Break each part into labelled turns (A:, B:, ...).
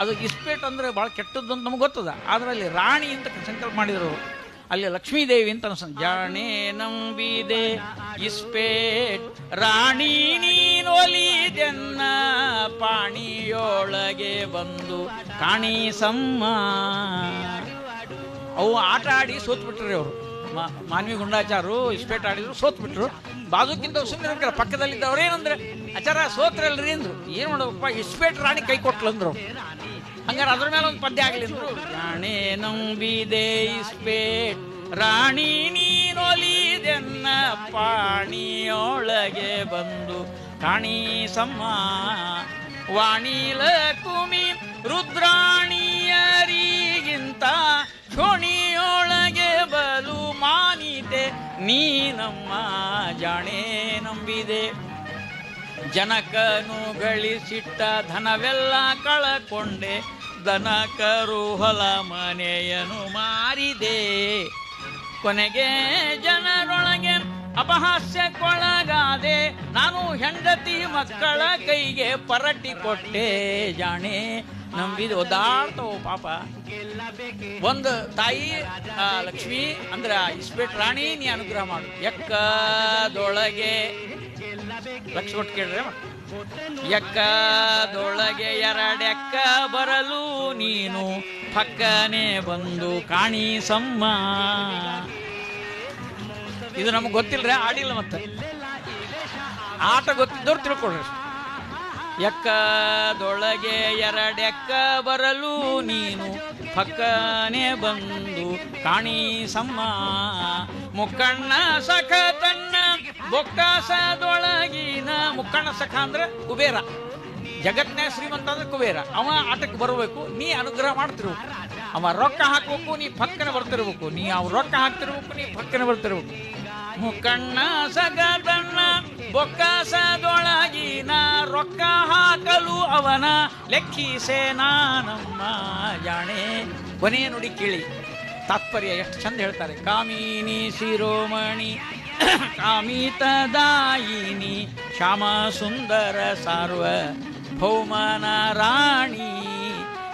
A: ಅದು ಇಸ್ಪೇಟ್ ಅಂದರೆ ಭಾಳ ಕೆಟ್ಟದ್ದು ಅಂತ ನಮ್ಗೆ ಗೊತ್ತದ. ಆದರೆ ಅಲ್ಲಿ ರಾಣಿ ಅಂತ ಸಂಕಲ್ಪ ಮಾಡಿದರು, ಅಲ್ಲಿ ಲಕ್ಷ್ಮೀದೇವಿ ಅಂತ ಅನ್ಸ. ಜಾಣೆ ನಂಬಿದೆ ಇಸ್ಪೇಟ್ ರಾಣಿ ನೀನೊಲಿದೆನ್ನ ಪಾಣಿಯೊಳಗೆ ಬಂದು ಕಾಣಿಸಮ್ಮ. ಅವು ಆಟ ಆಡಿ ಸೋತ್ಬಿಟ್ರಿ ಅವರು. ಮಾನ್ವಿ ಗುಂಡಾಚಾರು ಇಸ್ಪೇಟ್ ಆಡಿದ್ರು, ಸೋತ್ಬಿಟ್ರು. ಬಾಜುಕ್ಕಿಂತ ಸುಮ್ಮನೆ ಪಕ್ಕದಲ್ಲಿದ್ದವ್ರು ಏನಂದ್ರೆ, ಆಚಾರ ಸೋತ್ರಲ್ರಿ ಅಂದ್ರು. ಏನು ಮಾಡಬೇಕಪ್ಪ, ಇಸ್ಪೇಟ್ ರಾಣಿ ಕೈ ಕೊಟ್ಲಂದ್ರು. ಹಂಗಾರೆ ಅದ್ರ ಮೇಲೆ ಒಂದು ಪದ್ಯ ಆಗಲಿದ್ರು. ರಾಣೆ ನಂಬಿದೆ ಇಸ್ಪೇಟ್ ರಾಣಿ ನೀನೊಲಿದೆನ್ನ ಪಾಣಿಯೊಳಗೆ ಬಂದು ಕಾಣಿಸಮ್ಮ. ವಾಣಿಲ ಕುಮಿ ರುದ್ರಾಣಿಯರಿಗಿಂತ ಶೋಣಿಯೊಳಗೆ ಬಲು ಮಾನಿತೆ ನೀನಮ್ಮ. ಜಾಣೆ ನಂಬಿದೆ ಜನಕನು ಗಳಿಸಿಟ್ಟ ಧನವೆಲ್ಲ ಕಳಕೊಂಡೆ, ದನ ಕರು ಹೊಲ ಮನೆಯನ್ನು ಮಾರಿದೆ. ಕೊನೆಗೆ ಜನರೊಳಗೆ ಅಪಹಾಸ್ಯಕ್ಕೊಳಗಾದೆ, ನಾನು ಹೆಂಡತಿ ಮಕ್ಕಳ ಕೈಗೆ ಪರಟಿ ಕೊಟ್ಟೆ. ಜಾಣೆ ನಂಬಿದ ಒದ್ದಾಡ್ತವು ಪಾಪ. ಒಂದು ತಾಯಿ ಲಕ್ಷ್ಮಿ ಅಂದ್ರೆ ಇಸ್ಪೇಟ್ ರಾಣಿ ನೀ ಅನುಗ್ರಹ ಮಾಡು. ಎಕ್ಕದೊಳಗೆ ಲಕ್ಷ ಕೊಟ್ಟು ಕೇಳ್ರೆ, ಎಕ್ಕದೊಳಗೆ ಎರಡೆಕ್ಕ ಬರಲು ನೀನು ಪಕ್ಕನೆ ಬಂದು ಕಾಣಿಸಮ್ಮ. ಇದು ನಮಗೆ ಗೊತ್ತಿಲ್ರಿ, ಆಡಿಲ್ಲ. ಮತ್ತೆ ಆಟ ಗೊತ್ತಿದ್ದವ್ರು ತಿಳ್ಕೊಳ್ರಿ. ಎಕ್ಕದೊಳಗೆ ಎರಡೆಕ್ಕ ಬರಲು ನೀನು ಪಕ್ಕನೆ ಬಂದು ಕಾಣಿಸಮ್ಮ. ಮುಕ್ಕಣ್ಣ ಸಖ ತನ್ನ ಬೊಕ್ಕಾಸದೊಳಗಿನ, ಮುಕ್ಕಣ್ಣ ಸಖ ಅಂದ್ರೆ ಕುಬೇರ, ಜಗತ್ನೇ ಶ್ರೀಮಂತ ಅಂದ್ರೆ ಕುಬೇರ. ಅವ ಆಟಕ್ಕೆ ಬರಬೇಕು, ನೀ ಅನುಗ್ರಹ ಮಾಡ್ತಿರ್ಬೇಕು. ಅವ ರೊಕ್ಕ ಹಾಕ್ಬೇಕು, ನೀ ಪಕ್ಕನೆ ಬರ್ತಿರ್ಬೇಕು. ನೀ ಅವ್ ರೊಕ್ಕ ಹಾಕ್ತಿರ್ಬೇಕು, ನೀ ಪಕ್ಕನೆ ಬರ್ತಿರ್ಬೇಕು. ಮುಕ್ಕಣ್ಣ ಸಗ ತನ್ನ ಬೊಕ್ಕಾಸದೊಳಗಿನ ರೊಕ್ಕ ಹಾಕಲು ಅವನ ಲೆಕ್ಕಿಸೆ ನಾನಮ್ಮ. ಜಾಣೆ ಕೊನೆಯ ನುಡಿ ಕೇಳಿ ತಾತ್ಪರ್ಯ ಎಷ್ಟು ಚಂದ ಹೇಳ್ತಾರೆ. ಕಾಮಿನಿ ಶಿರೋಮಣಿ ಕಾಮಿತದಾಯಿನಿ ಶ್ಯಾಮ ಸುಂದರ ಸಾರ್ವ ಭೌಮನ ರಾಣಿ,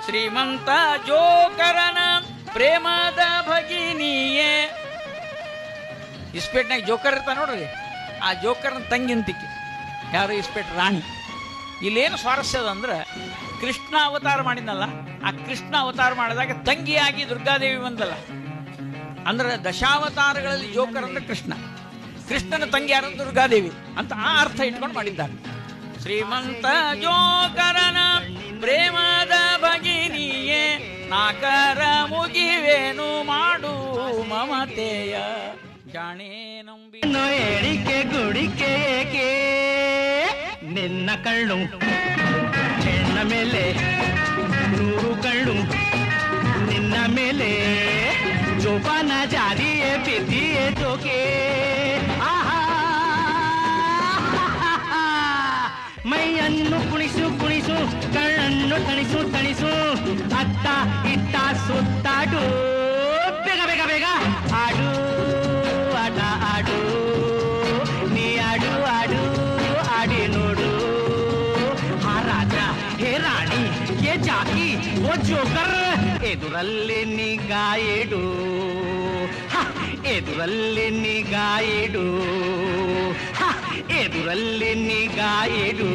A: ಶ್ರೀಮಂತ ಜೋಕರನ ಪ್ರೇಮದ ಭಗಿನಿಯೇ. ಇಸ್ಪೇಟ್ನಾಗ ಜೋಕರ್ ಇರ್ತಾನೆ ನೋಡ್ರಿ, ಆ ಜೋಕರ್ನ ತಂಗಿಂತಿಕ್ಕಿ ಯಾರು ಇಸ್ಪೇಟ್ ರಾಣಿ. ಇಲ್ಲೇನು ಸ್ವಾರಸ್ಯ ಅದಂದ್ರೆ, ಕೃಷ್ಣ ಅವತಾರ ಮಾಡಿದ್ನಲ್ಲ, ಆ ಕೃಷ್ಣ ಅವತಾರ ಮಾಡಿದಾಗ ತಂಗಿಯಾಗಿ ದುರ್ಗಾದೇವಿ ಬಂದಲ್ಲ. ಅಂದ್ರೆ ದಶಾವತಾರಗಳಲ್ಲಿ ಜೋಕರ್ ಅಂದ್ರೆ ಕೃಷ್ಣ, ಕೃಷ್ಣನ ತಂಗಿ ಯಾರು ದುರ್ಗಾದೇವಿ ಅಂತ ಆ ಅರ್ಥ ಇಟ್ಕೊಂಡು ಮಾಡಿದ್ದಾರೆ. ಶ್ರೀಮಂತ ಜೋಕರನ ಪ್ರೇಮದ ಭಗಿನಿಯೇ, ನಾಕರ ಮುಗಿವೇನು ಮಾಡು ಮಮತೆಯ. ಜಾಣೆ ನಂಬಿ
B: ಏಳಿಕೆ ಗುಡಿಕೆ ಏಕೆ ನಿನ್ನ ಕಣ್ಣು ಹೆಣ್ಣ ಮೇಲೆ ನೂರು ಕಣ್ಣು ನಿನ್ನ ಮೇಲೆ ಜೋಪಾನ ಜಾರಿಯೇ ಬಿದ್ದಿಯೇ ತೋಕೆ. ಮೈಯನ್ನು ಕುಣಿಸು ಕುಣಿಸು, ಕಣ್ಣನ್ನು ತಣಿಸು ತಣಿಸು, ಅತ್ತ ಇತ್ತ ಸುತ್ತಾಡು, ಬೇಗ ಬೇಗ ಬೇಗ ಆಡು ಆಟ ಆಡು, ನೀ ಆಡು ಆಡು ಆಡಿ ನೋಡು. ಆ ರಾಜ ಹೇ ರಾಣಿ ಹೇ ಜಾಕಿ ಓ ಜೋಕರ್ ಎದುರಲ್ಲಿ ನಿಗಾ ಇಡು, ಎದುರಲ್ಲಿ ನಿಗಾ ಇಡು, ಎದುರಲ್ಲಿ ನಿಗಾ ಇಡು.